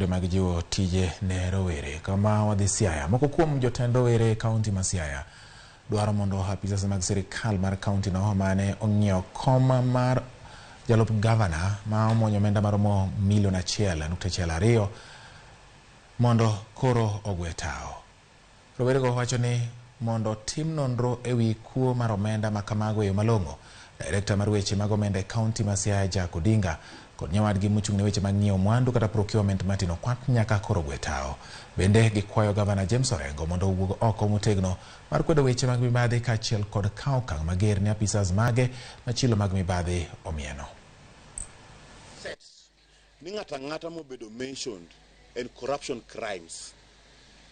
yore mag jiwo tije ne rowere. Kama wadhi Siaya, moko kuom jotend rowere kaonti ma Siaya dwaro mondo apisa mag sirikal mar kaontino mane ong'iewo kom mar jalup gavana ma omuonyo omenda maromo milion 1.2 mondo koro ogwe tao. Rowerego wacho ni mondo tim nonro ewi kuo mar omenda ma kamago e yo malong'o. Director mar weche mag omenda e kaonti ma Siaya Jack Odinga kod nyawadgi mochung' ne weche mag ng'iewo mwandu kata procurement Martin Okwak nyaka koro ogwe tao. Bende gikwayo gavana James Orengo mondo owuog oko motegno mar kwedo weche mag mibadhi kaachiel kod kawo okang' mager ne apisas mage ma chilo mag mibadhi omieno. Ni ng'ata ng'ata mobedo mentioned and corruption crimes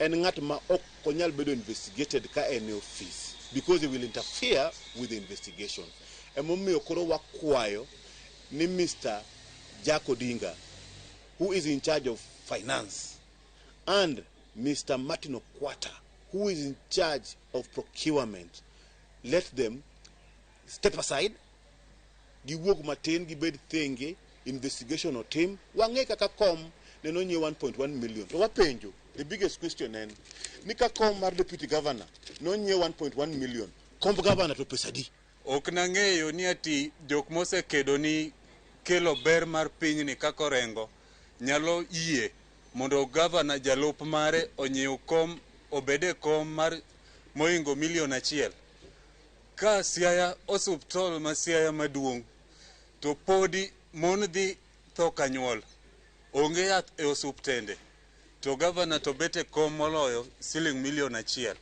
and ng'at ma ok onyal bedo investigated ka en office because it will interfere with the investigation. Emomiyo koro wakwayo ni Mr. Jack Odinga, who is in charge of finance, and Mr. Martin Okwak, who is in charge of procurement, let them step aside. Giwuog matin gibed thenge investigation or team wang'e kaka kom ne nonyiew 1.1 million. To wapenjo, the biggest question en ni ka kom mar deputy governor nonyiew 1.1 million, komb governor to pesa di. Ok nang'eyo ni ati jok mosekedo ni kelo ber mar pinyni kaka Orengo nyalo yie mondo gavana jalup mare onyiew kom obede kom mar moingo milion 1. Ka Siaya osuptol ma Siaya maduong' to podi mon dhi tho kanyuol onge yath e osuptende to gavana to bete kom moloyo siling milion 1.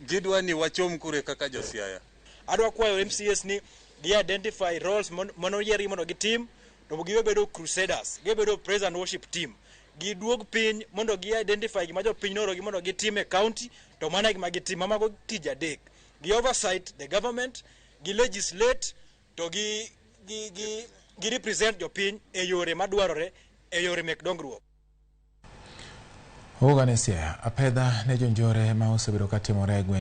Gidwa ni wachom kure kaka jo Siaya. Adwa kwayo MCS ni gi identify roles mono yieri mondo gi team to gibedo crusaders, gibedo praise and worship team. Giduog piny mondo gi identify gima jo piny noro gi mondo gi team e county to mana gima gi team mamago tija dek. Gi oversight the government, gi legislate to gi represent jo piny e yore madwarore e yore mek dongruok. Siaya apedha ne jonjore ma osebedo katimore